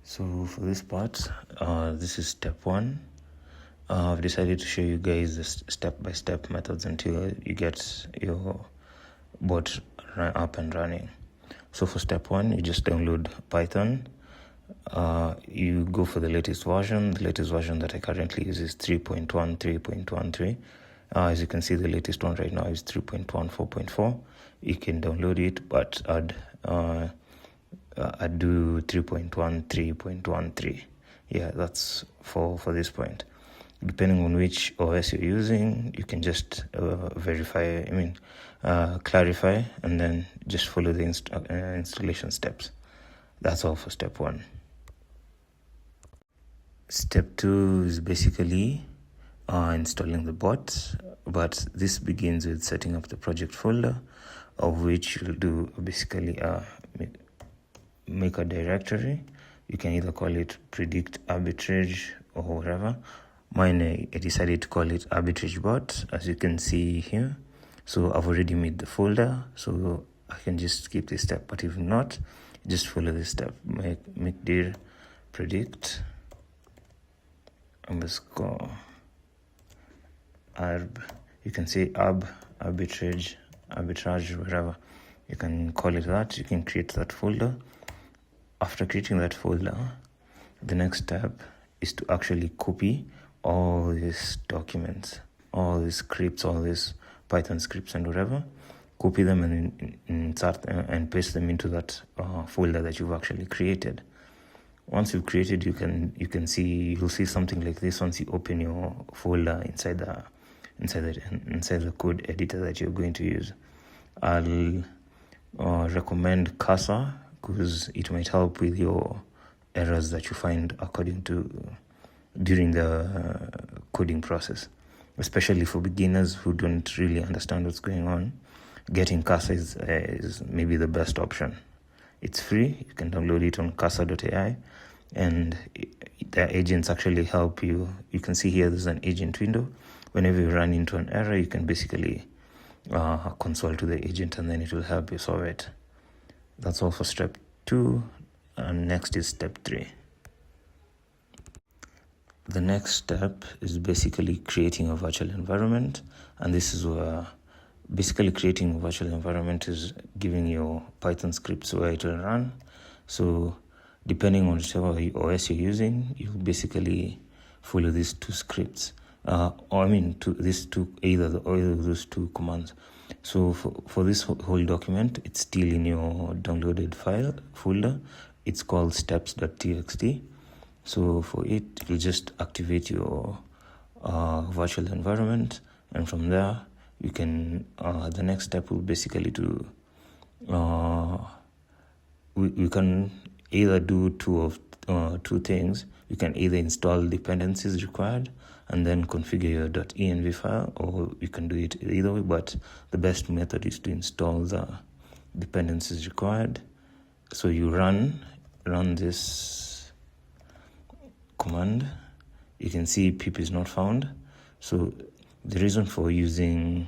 So for this part, this is step one. I've decided to show you guys the step-by-step methods until you get your bot up and running. So for step one, you just download Python. You go for the latest version. The latest version that I currently use is 3.13. As you can see, the latest one right now is 3.14.4. You can download it, but I'd do 3.13.13. Yeah, that's for this point. Depending on which OS you're using, you can just clarify, and then just follow the installation steps. That's all for step one. Step two is basically installing the bot, but this begins with setting up the project folder, of which you'll do basically make a directory. You can either call it predict arbitrage or whatever. Mine, I decided to call it arbitrage bot, as you can see here. So I've already made the folder, so I can just skip this step. But if not, just follow this step. Make dir predict _ arb. You can say arbitrage, whatever. You can call it that. You can create that folder. After creating that folder, the next step is to actually copy all these documents, all these scripts, all these Python scripts and whatever. Copy them and insert and paste them into that folder that you've actually created. Once you've created, you'll see something like this once you open your folder inside the code editor that you're going to use. I'll recommend Cursor, because it might help with your errors that you find during the coding process, especially for beginners who don't really understand what's going on. Getting Cursor is maybe the best option. It's free. You can download it on cursor.ai, and the agents actually help you. You can see here there's an agent window. Whenever you run into an error, you can basically console to the agent, and then it will help you solve it. That's all for step two, and next is step three. The next step is basically creating a virtual environment, and this is where basically creating a virtual environment is giving your Python scripts where it will run. So depending on whichever OS you're using, you basically follow these two scripts. Either of those two commands. So for this whole document, it's still in your downloaded file folder. It's called steps.txt. So for it, you'll just activate your virtual environment, and from there, you can. The next step will basically we can either do two things. You can either install dependencies required and then configure your .env file, or you can do it either way, but the best method is to install the dependencies required. So you run this command. You can see pip is not found. So the reason for using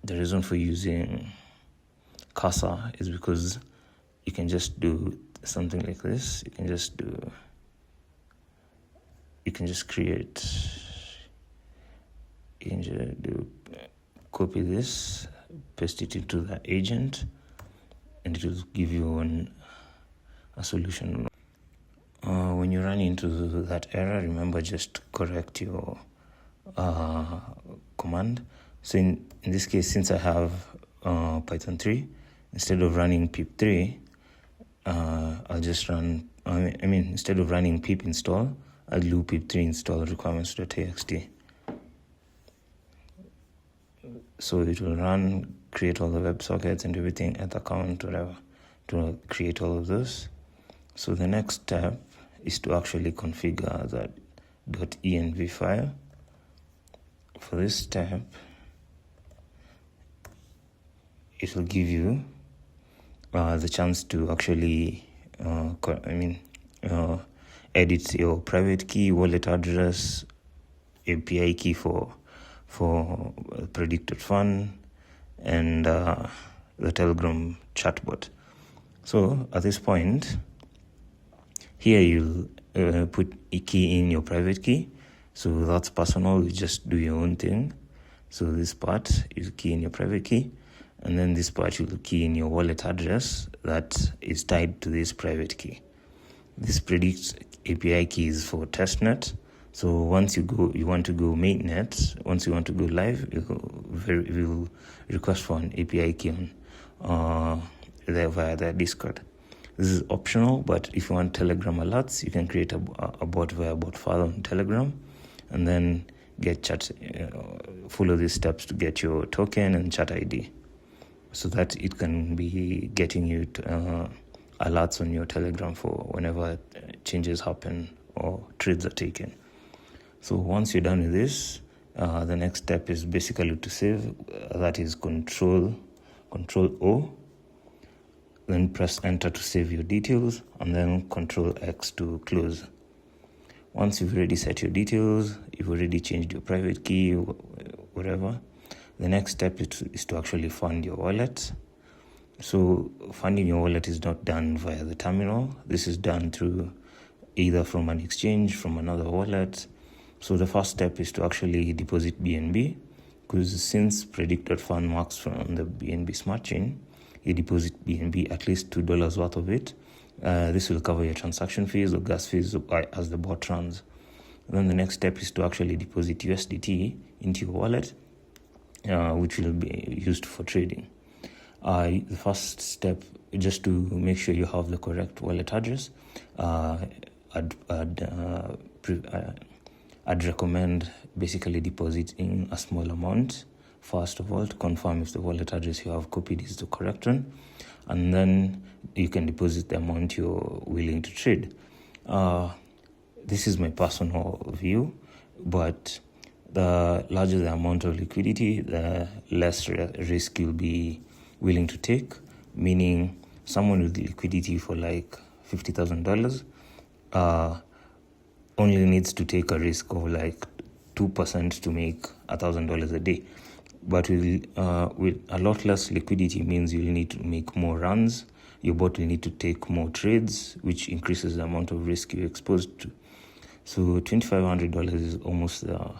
The reason for using Cursor is because you can just do something like this. You can just copy this, paste it into the agent, and it will give you a solution. When you run into that error, remember, just correct your command. So in this case, since I have Python 3, instead of running pip3, I'll just run, instead of running pip install, I'll do pip3 install requirements.txt. So it will run, create all the WebSockets and everything, at account, whatever, to create all of those. So the next step is to actually configure that .env file. For this step, it will give you the chance to actually edit your private key, wallet address, API key for predicted fund, and the Telegram chatbot. So at this point, here you'll put a key in your private key. So that's personal, you just do your own thing. So this part, you key in your private key, and then this part you'll key in your wallet address that is tied to this private key. This predicts API keys for testnet. So once you want to go mainnet, once you want to go live, you'll request for an API key via their Discord. This is optional, but if you want Telegram alerts, you can create a bot via botfile on Telegram, and then follow these steps to get your token and chat ID, so that it can be getting you alerts on your Telegram for whenever changes happen or trades are taken. So once you're done with this, the next step is basically to save. That is Control O. Then press enter to save your details, and then Control X to close. Once you've already set your details, you've already changed your private key, whatever, the next step is to actually fund your wallet. So funding your wallet is not done via the terminal. This is done through either from an exchange, from another wallet. So the first step is to actually deposit BNB, because since Predict.fund works on the BNB smart chain, you deposit BNB, at least $2 worth of it. This will cover your transaction fees or gas fees as the bot runs. And then the next step is to actually deposit USDT into your wallet, which will be used for trading. The first step, just to make sure you have the correct wallet address, I'd recommend basically depositing a small amount first of all to confirm if the wallet address you have copied is the correct one, and then you can deposit the amount you're willing to trade. This is my personal view, but the larger the amount of liquidity, the less risk you'll be willing to take, meaning someone with liquidity for like $50,000 only needs to take a risk of like 2% to make $1,000 a day. But with a lot less liquidity means you'll need to make more runs. Your bot will need to take more trades, which increases the amount of risk you're exposed to. So $2,500 is almost the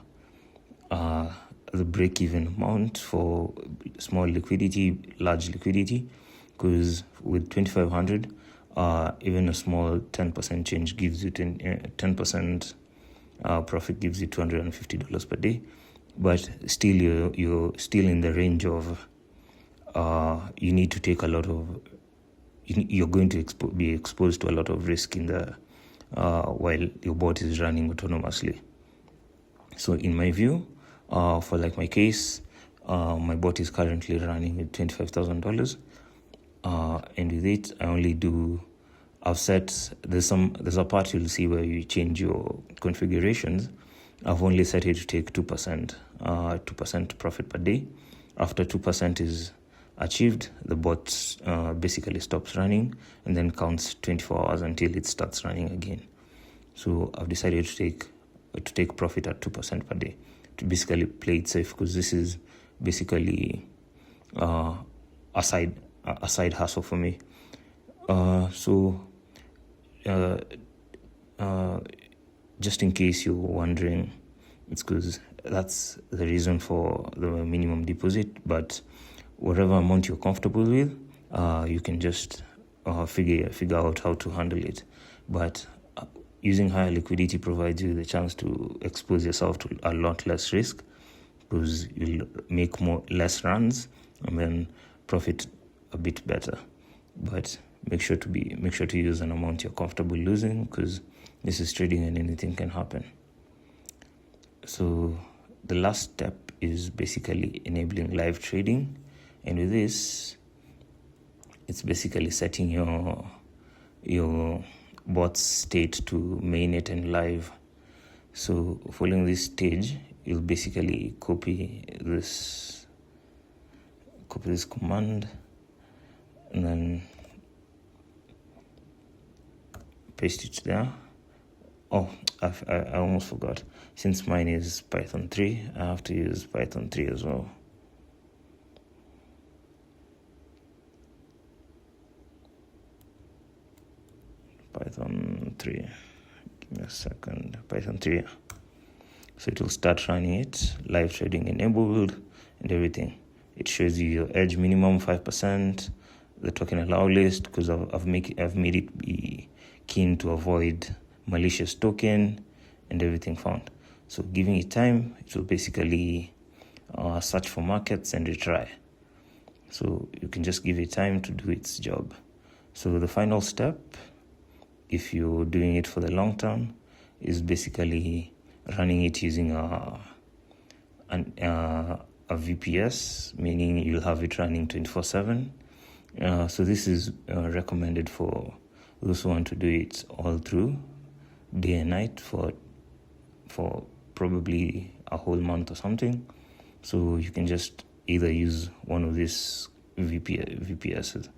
break-even amount for small liquidity, large liquidity, because with $2,500, even a small 10% change gives you 10% profit gives you $250 per day. But still, you're still in the range of you need to take a lot of. You're going to be exposed to a lot of risk in the while your bot is running autonomously. So, in my view, for like my case, my bot is currently running with $25,000, and with it, I only do. I've set there's a part you'll see where you change your configurations. I've only set it to take 2% profit per day. After 2% is achieved, the bot basically stops running and then counts 24 hours until it starts running again. So I've decided to take profit at 2% per day to basically play it safe, because this is basically a side hustle for me. Just in case you're wondering, it's because that's the reason for the minimum deposit. But whatever amount you're comfortable with, you can just figure out how to handle it. But using higher liquidity provides you the chance to expose yourself to a lot less risk, because you'll make less runs and then profit a bit better. But make sure to use an amount you're comfortable losing, because this is trading and anything can happen. So the last step is basically enabling live trading, and with this, it's basically setting your bot's state to mainnet and live. So following this stage, you'll basically copy this command and then paste it there. Oh, I almost forgot. Since mine is Python 3, I have to use Python 3 as well. Python 3. Give me a second. Python 3. So it will start running it, live trading enabled and everything. It shows you your edge minimum 5%, the token allow list, because I've made it be keen to avoid malicious token and everything found. So giving it time, it will basically search for markets and retry. So you can just give it time to do its job. So the final step, if you're doing it for the long term, is basically running it using a VPS, meaning you'll have it running 24/7. So this is recommended for those who want to do it all through, day and night, for probably a whole month or something. So you can just either use one of these VPSs.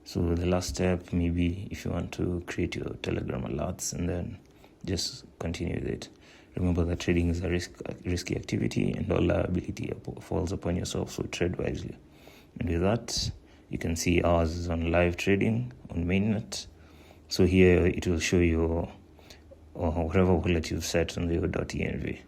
So the last step, maybe if you want to create your Telegram alerts and then just continue with it. Remember that trading is a risky activity and all liability falls upon yourself, so trade wisely. And with that, you can see ours is on live trading on mainnet. So here it will show you whatever wallet you've set on the .env.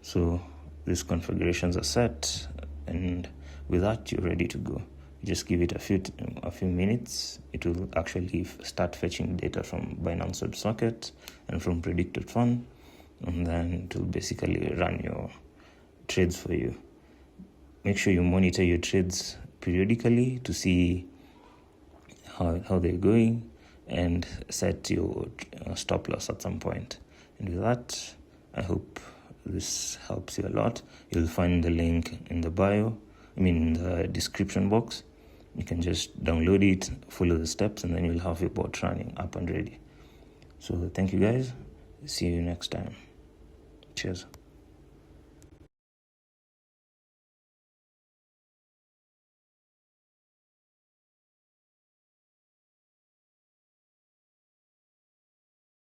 So these configurations are set, and with that you're ready to go. You just give it a few minutes. It will actually start fetching data from Binance WebSocket and from predicted fund, and then it will basically run your trades for you. Make sure you monitor your trades periodically to see how they're going, and set your stop loss at some point. And with that, I hope this helps you a lot. You'll find the link in the in the description box. You can just download it, follow the steps, and then you'll have your bot running up and ready. So thank you guys. See you next time. Cheers.